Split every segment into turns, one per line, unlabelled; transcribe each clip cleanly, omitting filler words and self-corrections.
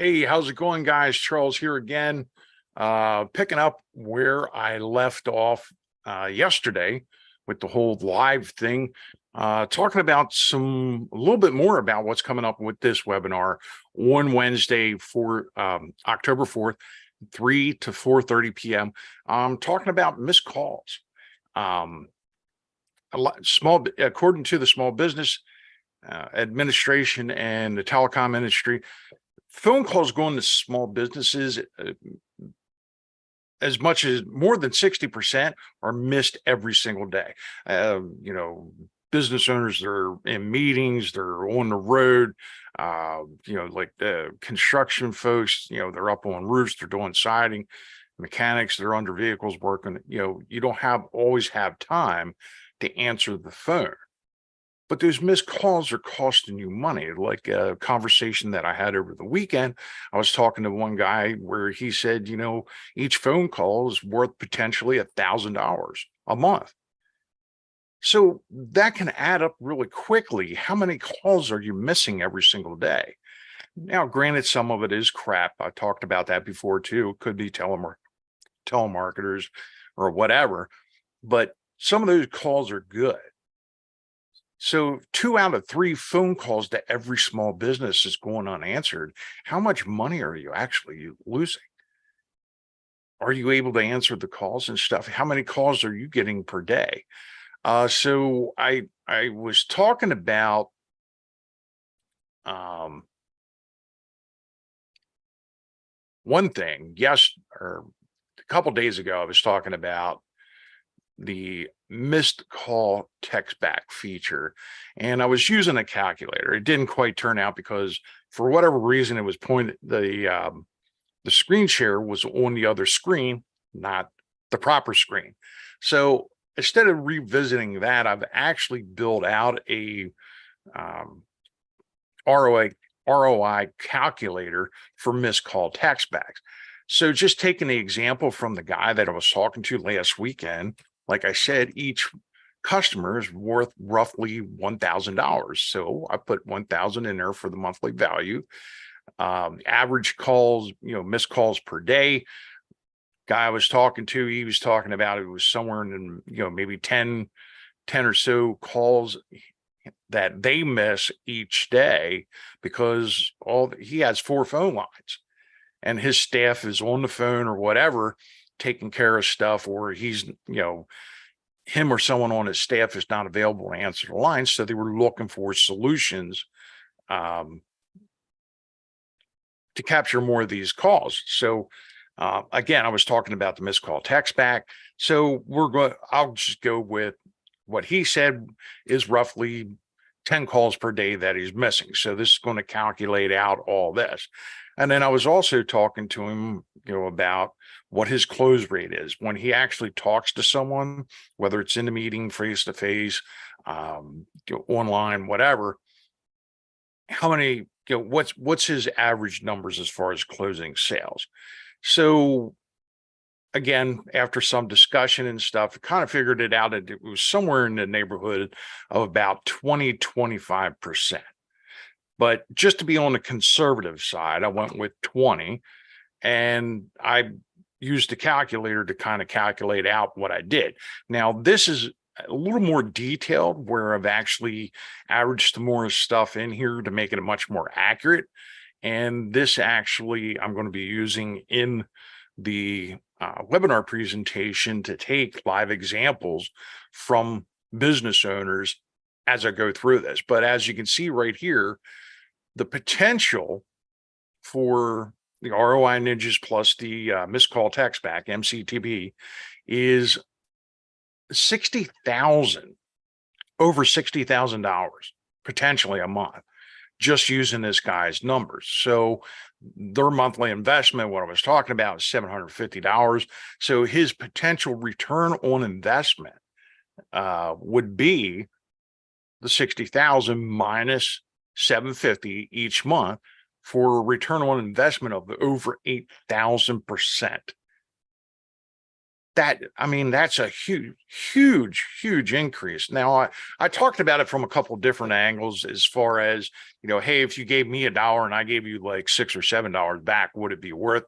Hey, how's it going, guys? Charles here again, picking up where I left off yesterday with the whole live thing, talking about a little bit more about what's coming up with this webinar on Wednesday for October 4th, 3 to 4:30 p.m. I'm talking about missed calls. Um, according to the Small Business Administration and the telecom industry, phone calls going to small businesses, as much as more than 60% are missed every single day. You know, business owners, they're in meetings, they're on the road, like the construction folks, they're up on roofs, they're doing siding, mechanics, they're under vehicles working. You don't always have time to answer the phone. But those missed calls are costing you money. Like a conversation that I had over the weekend, I was talking to one guy where he said, each phone call is worth potentially $1,000 a month. So that can add up really quickly. How many calls are you missing every single day? Now, granted, some of it is crap. I talked about that before too. It could be telemarketers or whatever, but some of those calls are good. So 2 out of 3 phone calls to every small business is going unanswered. How much money are you actually losing? Are you able to answer the calls and stuff? How many calls are you getting per day? So I was talking about one thing. Yes, or a couple days ago, I was talking about the missed call text back feature, and I was using a calculator. It didn't quite turn out because for whatever reason it was pointed, the screen share was on the other screen, not the proper screen. So instead of revisiting that, I've actually built out a ROI calculator for missed call text backs. So just taking the example from the guy that I was talking to last weekend, like I said, each customer is worth roughly $1,000. So I put 1,000 in there for the monthly value. Average calls, missed calls per day. Guy I was talking to, he was talking about it was somewhere in, maybe 10 or so calls that they miss each day because he has 4 phone lines and his staff is on the phone or whatever, taking care of stuff, or he's, him or someone on his staff is not available to answer the line. So they were looking for solutions to capture more of these calls. So again, I was talking about the missed call text back. So I'll just go with what he said is roughly 10 calls per day that he's missing. So this is going to calculate out all this. And then I was also talking to him, about what his close rate is when he actually talks to someone, whether it's in the meeting, face to face, online, whatever. How many, what's his average numbers as far as closing sales? So again, after some discussion and stuff, I kind of figured it out. It was somewhere in the neighborhood of about 20-25%. But just to be on the conservative side, I went with 20, and I used a calculator to kind of calculate out what I did. Now, this is a little more detailed where I've actually averaged some more stuff in here to make it much more accurate. And this actually I'm going to be using in the webinar presentation to take live examples from business owners as I go through this. But as you can see right here, the potential for the ROI ninjas plus the missed call text back, MCTB, is over $60,000 potentially a month, just using this guy's numbers. So their monthly investment, what I was talking about, is $750. So his potential return on investment would be the 60,000 minus 750 each month for a return on investment of over 8,000%. I mean, that's a huge increase. Now, I talked about it from a couple of different angles as far as, hey, if you gave me $1 and I gave you like $6 or $7 back, would it be worth?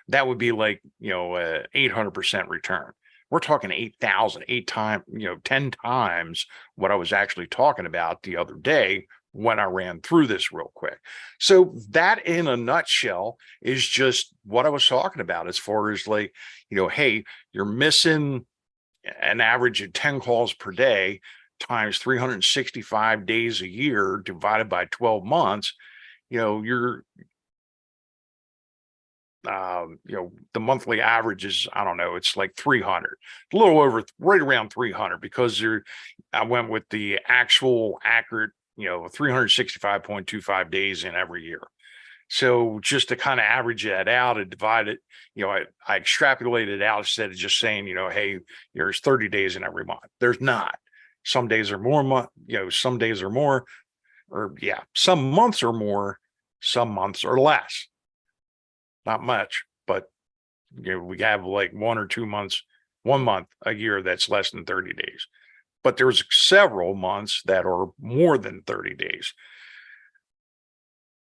That would be like, 800% return. We're talking 8,000, 8 times, 10 times what I was actually talking about the other day when I ran through this real quick. So that in a nutshell is just what I was talking about as far as like, hey, you're missing an average of 10 calls per day times 365 days a year divided by 12 months, you're the monthly average is, I don't know, it's like 300, a little over, right around 300, because I went with the actual accurate, 365.25 days in every year. So just to kind of average that out and divide it, I extrapolated it out instead of just saying, hey, there's 30 days in every month. There's not. Some days are more, some days are more, or some months are more, some months are less. Not much, but we have like 1 or 2 months, 1 month a year that's less than 30 days. But there's several months that are more than 30 days.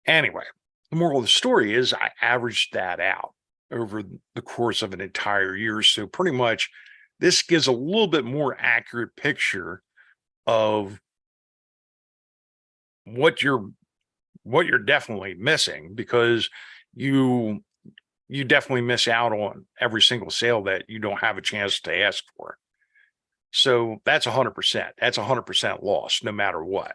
Anyway, the moral of the story is I averaged that out over the course of an entire year. So pretty much this gives a little bit more accurate picture of what you're definitely missing, because you definitely miss out on every single sale that you don't have a chance to ask for. So that's 100%. That's 100% loss, no matter what.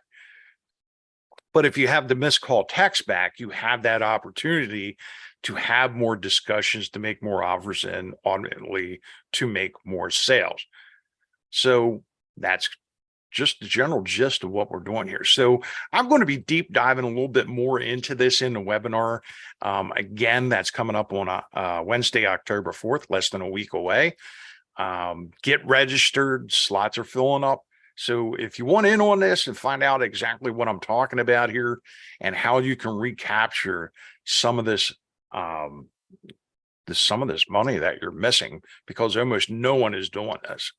But if you have the missed call text back, you have that opportunity to have more discussions, to make more offers, and ultimately to make more sales. So that's just the general gist of what we're doing here. So I'm going to be deep diving a little bit more into this in the webinar. Again, that's coming up on Wednesday, October 4th, less than a week away. Get registered. Slots are filling up. So if you want in on this and find out exactly what I'm talking about here and how you can recapture some of this, some of this money that you're missing, because almost no one is doing this.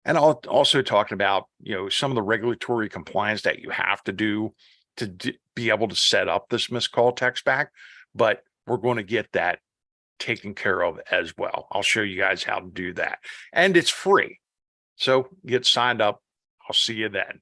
And I'll also talk about, some of the regulatory compliance that you have to do to be able to set up this missed call text back. But we're going to get that taken care of as well. I'll show you guys how to do that. And it's free. So get signed up. I'll see you then.